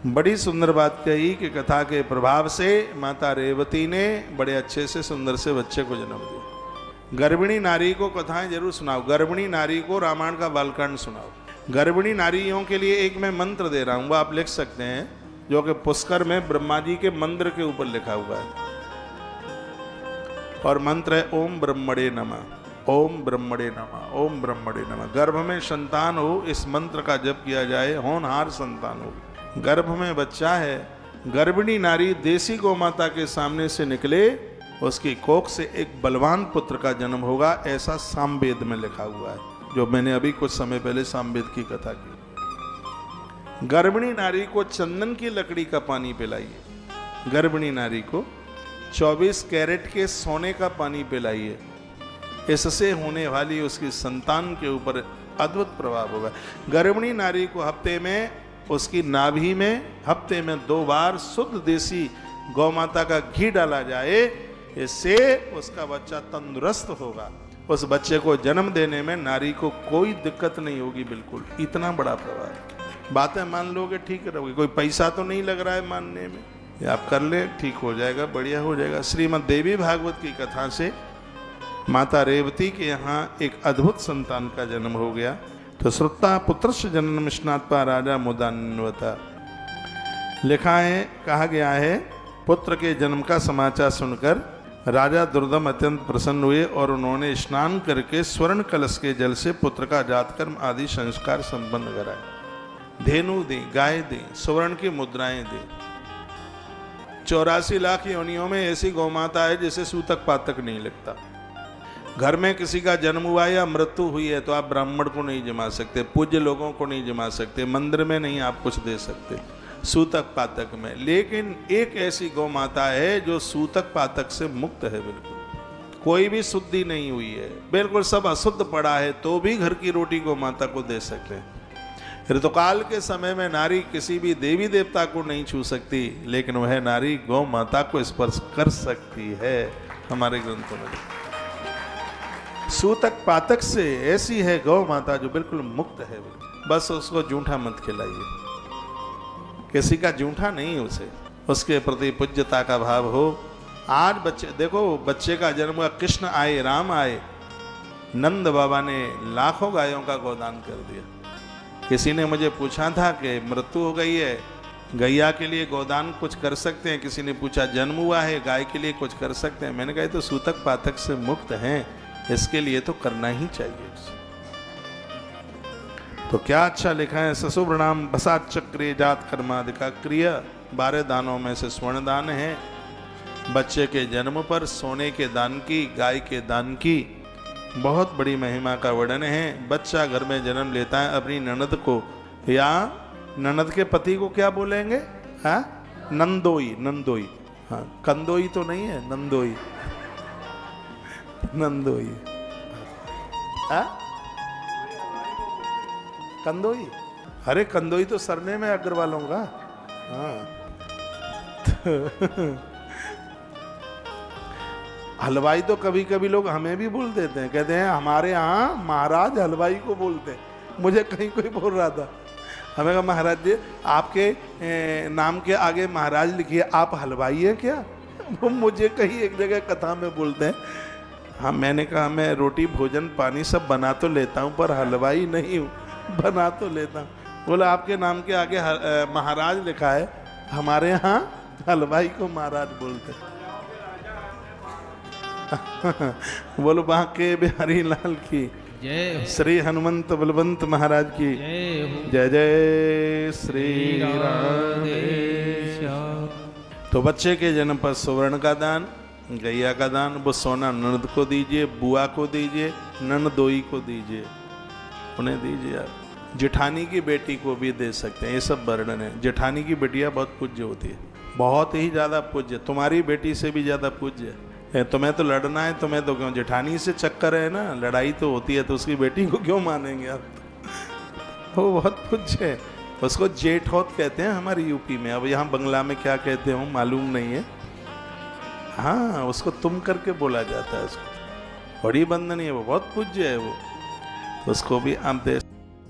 बड़ी सुंदर बात कही कि कथा के प्रभाव से माता रेवती ने बड़े अच्छे से सुंदर से बच्चे को जन्म दिया। गर्भिणी नारी को कथाएं जरूर सुनाओ, गर्भिणी नारी को रामायण का बालकांड सुनाओ। गर्भिणी नारियों के लिए एक मैं मंत्र दे रहा हूं, वो आप लिख सकते हैं, जो कि पुष्कर में ब्रह्मा जी के मंदिर के ऊपर लिखा हुआ है। और मंत्र है ओम ब्रह्मणे नमः, ओम ब्रह्मणे नमः, ओम ब्रह्मणे नमः। गर्भ में संतान हो, इस मंत्र का जप किया जाए, होनहार संतान हो। गर्भ में बच्चा है, गर्भिणी नारी देसी गौ माता के सामने से निकले, उसकी कोख से एक बलवान पुत्र का जन्म होगा, ऐसा सामवेद में लिखा हुआ है, जो मैंने अभी कुछ समय पहले सामवेद की कथा की। गर्भिणी नारी को चंदन की लकड़ी का पानी पिलाइए, गर्भिणी नारी को 24 कैरेट के सोने का पानी पिलाइए, इससे होने वाली उसकी संतान के ऊपर अद्भुत प्रभाव होगा। गर्भिणी नारी को हफ्ते में उसकी नाभि में हफ्ते में 2 बार शुद्ध देसी गौ माता का घी डाला जाए, इससे उसका बच्चा तंदुरुस्त होगा। उस बच्चे को जन्म देने में नारी को कोई दिक्कत नहीं होगी, बिल्कुल। इतना बड़ा प्रभाव। बातें मान लोगे ठीक रहोगे, कोई पैसा तो नहीं लग रहा है मानने में, ये आप कर ले, ठीक हो जाएगा, बढ़िया हो जाएगा। श्रीमद् देवी भागवत की कथा से माता रेवती के यहाँ एक अद्भुत संतान का जन्म हो गया। तो श्रुता पुत्रस्य जनन मिष्णात्पा राजा मुदान्वता, लिखा है, कहा गया है, पुत्र के जन्म का समाचार सुनकर राजा दुर्दम अत्यंत प्रसन्न हुए और उन्होंने स्नान करके स्वर्ण कलश के जल से पुत्र का जातकर्म आदि संस्कार संपन्न कराए। धेनु दी, गाय दी, सुवर्ण की मुद्राएं दी। 84 लाख योनियों में ऐसी गौ माता है जिसे सूतक पातक नहीं लगता। घर में किसी का जन्म हुआ या मृत्यु हुई है तो आप ब्राह्मण को नहीं जमा सकते, पूज्य लोगों को नहीं जमा सकते, मंदिर में नहीं आप कुछ दे सकते, सूतक पातक में। लेकिन एक ऐसी गौ माता है जो सूतक पातक से मुक्त है, बिल्कुल कोई भी शुद्धि नहीं हुई है, बिल्कुल सब अशुद्ध पड़ा है, तो भी घर की रोटी गौ माता को दे सकते हैं। ऋतुकाल के समय में नारी किसी भी देवी देवता को नहीं छू सकती, लेकिन वह नारी गौ माता को स्पर्श कर सकती है। हमारे ग्रंथों में सूतक पातक से ऐसी है गौ माता जो बिल्कुल मुक्त है। बस उसको जूठा मत खिलाइए, किसी का जूठा नहीं, उसे उसके प्रति पूज्यता का भाव हो। आज बच्चे देखो, बच्चे का जन्म हुआ, कृष्ण आए, राम आए, नंद बाबा ने लाखों गायों का गोदान कर दिया। किसी ने मुझे पूछा था कि मृत्यु हो गई है, गैया के लिए गोदान कुछ कर सकते हैं? किसी ने पूछा जन्म हुआ है, गाय के लिए कुछ कर सकते हैं? मैंने कहा तो सूतक पातक से मुक्त हैं, इसके लिए तो करना ही चाहिए। तो क्या अच्छा लिखा है, ससुप्रणाम बसात चक्रे जात कर्मादिका क्रिया। 12 दानों में से स्वर्ण दान है। बच्चे के जन्म पर सोने के दान की, गाय के दान की बहुत बड़ी महिमा का वर्णन है। बच्चा घर में जन्म लेता है, अपनी ननद को या ननद के पति को क्या बोलेंगे? हाँ, नंदोई, नंदोई। हाँ, कंदोई तो नहीं है, नंदोई, नंदोई। हाँ, कंदोई। अरे कंदोई तो सरनेम है अग्रवालों का। हाँ हलवाई तो कभी कभी लोग हमें भी बोल देते हैं, कहते हैं हमारे यहाँ महाराज हलवाई को बोलते हैं। मुझे कहीं कोई बोल रहा था, हमें कहा महाराज जी आपके नाम के आगे महाराज लिखिए, आप हलवाई हैं क्या? वो मुझे कहीं एक जगह कथा में बोलते हैं। हाँ, मैंने कहा मैं रोटी भोजन पानी सब बना तो लेता हूँ, पर हलवाई नहीं हूँ, बना तो लेता हूँ। बोला आपके नाम के आगे महाराज लिखा है, हमारे यहाँ हलवाई को महाराज बोलते। बोलो बांके बिहारी लाल की जय, श्री हनुमंत बलवंत महाराज की जय। जय श्री राम। तो बच्चे के जन्म पर सुवर्ण का दान, गैया का दान, वो सोना ननद को दीजिए, बुआ को दीजिए, ननदोई को दीजिए, उन्हें दीजिए। आप जेठानी की बेटी को भी दे सकते हैं, ये सब वर्णन है। जेठानी की बेटियां बहुत पूज्य होती है, बहुत ही ज़्यादा पूज्य, तुम्हारी बेटी से भी ज़्यादा पूज्य है। तुम्हें तो लड़ना है, तुम्हें तो क्यों, जेठानी से चक्कर है ना, लड़ाई तो होती है, तो उसकी बेटी को क्यों मानेंगे आप? वो बहुत पूज्य है, उसको जेठौत कहते हैं हमारी यूपी में। अब यहाँ बंगला में क्या कहते हो मालूम नहीं है। हाँ, उसको तुम करके बोला जाता है, उसको बड़ी बंदनी है, वो बहुत पूज्य है वो, उसको भी आप दे